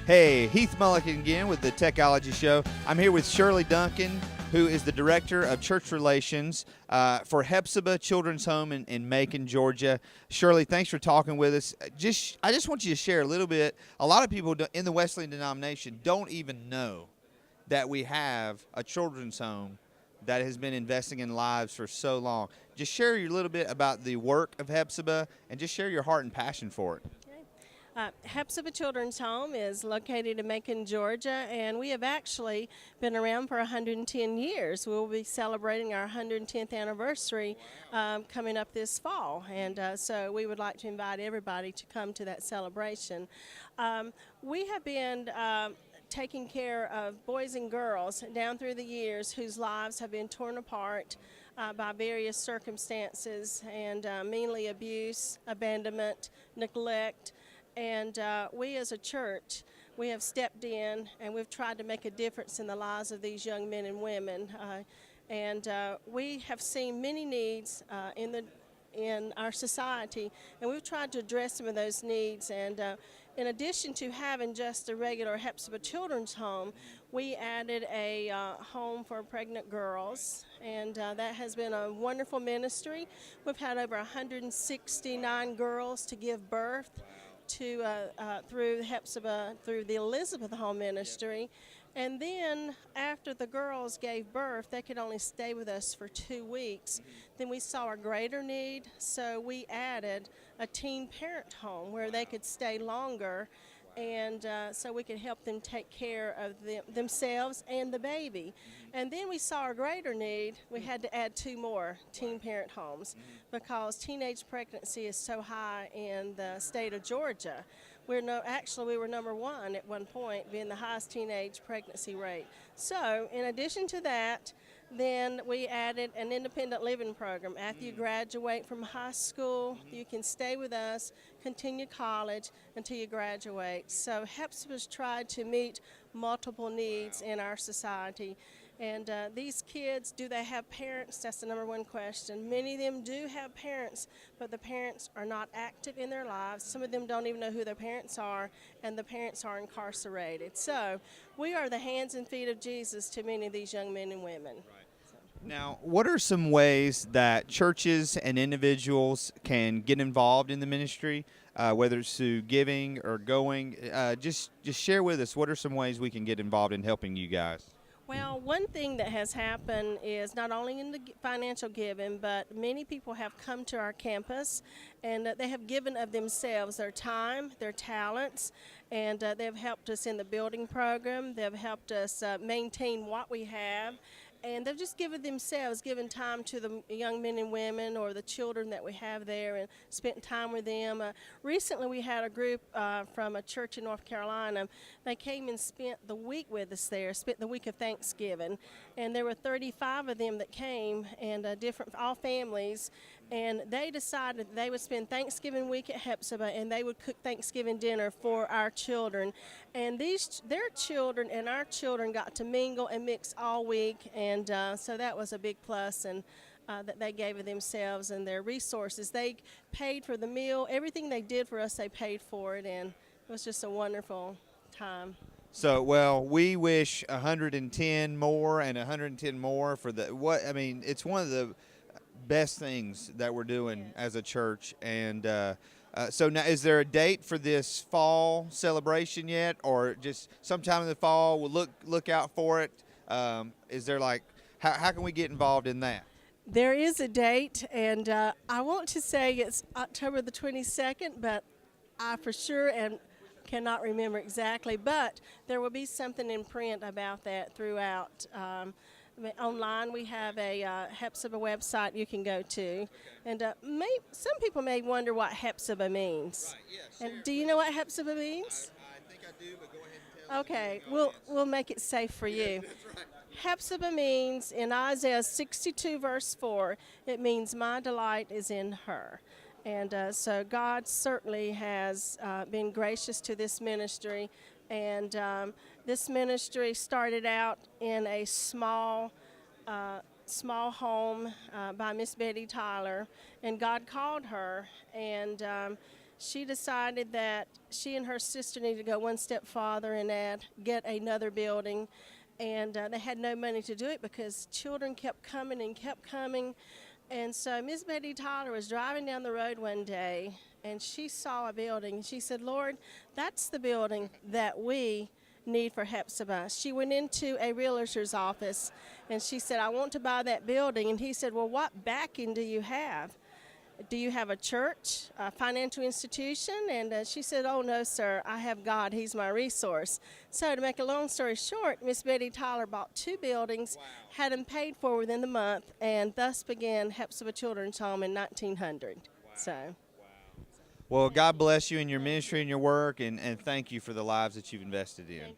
Hey, Heath Mulligan again with the Techology Show. I'm here with Shirley Duncan, who is the Director of Church Relations for Hephzibah Children's Home in Macon, Georgia. Shirley, thanks for talking with us. I just want you to share a little bit. A lot of people in the Wesleyan denomination don't even know that we have a children's home that has been investing in lives for so long. Just share a little bit about the work of Hephzibah and just share your heart and passion for it. Hephzibah Children's Home is located in Macon, Georgia, and we have actually been around for 110 years. We'll be celebrating our 110th anniversary coming up this fall, and so we would like to invite everybody to come to that celebration. We have been taking care of boys and girls down through the years whose lives have been torn apart by various circumstances, and mainly abuse, abandonment, neglect. And we as a church, we have stepped in and we've tried to make a difference in the lives of these young men and women. We have seen many needs in our society, and we've tried to address some of those needs. And in addition to having just a regular Hephzibah Children's Home, we added a home for pregnant girls, and that has been a wonderful ministry. We've had over 169 girls to give birth to through Hephzibah, through the Elizabeth Home Ministry. And then after the girls gave birth, they could only stay with us for 2 weeks. Then we saw a greater need, so we added a teen parent home where they could stay longer, and so we could help them take care of themselves and the baby. And then we saw a greater need. We had to add 2 more teen parent homes because teenage pregnancy is so high in the state of Georgia. Actually, we were number 1 at one point, being the highest teenage pregnancy rate. So in addition to that, then we added an independent living program. After you graduate from high school, you can stay with us, continue college until you graduate. So Hephzibah's tried to meet multiple needs in our society. And these kids, do they have parents? That's the number 1 question. Many of them do have parents, but the parents are not active in their lives. Some of them don't even know who their parents are, and the parents are incarcerated. So we are the hands and feet of Jesus to many of these young men and women. Now, what are some ways that churches and individuals can get involved in the ministry, whether it's through giving or going? Just share with us, what are some ways we can get involved in helping you guys? Well, one thing that has happened is not only in the financial giving, but many people have come to our campus and they have given of themselves, their time, their talents, and they've helped us in the building program. They've helped us maintain what we have. And they've just given themselves, given time to the young men and women or the children that we have there and spent time with them. Recently we had a group from a church in North Carolina. They came and spent the week with us there, spent the week of Thanksgiving. And there were 35 of them that came, and all families. And they decided they would spend Thanksgiving week at Hephzibah, and they would cook Thanksgiving dinner for our children. And their children and our children got to mingle and mix all week, and so that was a big plus, and that they gave of themselves and their resources. They paid for the meal. Everything they did for us, they paid for it, and it was just a wonderful time. So, well, we wish 110 more and 110 more for it's one of the best things that we're doing as a church. And so now, is there a date for this fall celebration yet, or just sometime in the fall? We'll look out for it. Is there how can we get involved in that? There is a date, and I want to say it's October the 22nd, but I for sure cannot remember exactly. But there will be something in print about that throughout. Online, we have a Hephzibah website you can go to, and some people may wonder what Hephzibah means. Right, yes. And do you know what Hephzibah means? I think I do, but go ahead and tell Okay, me. we'll make it safe for you. That's right. Hephzibah means, in Isaiah 62 verse 4, it means my delight is in her. And so God certainly has been gracious to this ministry. And this ministry started out in a small home by Miss Betty Tyler, and God called her, and she decided that she and her sister needed to go one step farther and get another building. And they had no money to do it because children kept coming and kept coming. And so Miss Betty Tyler was driving down the road one day, and she saw a building. She said, Lord, that's the building that we need for Hephzibah. She went into a realtor's office, and she said, I want to buy that building. And he said, well, what backing do you have? Do you have a church, a financial institution? And she said, oh, no, sir, I have God. He's my resource. So to make a long story short, Miss Betty Tyler bought 2 buildings, wow, had them paid for within the month, and thus began Hephzibah Children's Home in 1900. Wow. So. Well, God bless you in your ministry and your work, and thank you for the lives that you've invested in.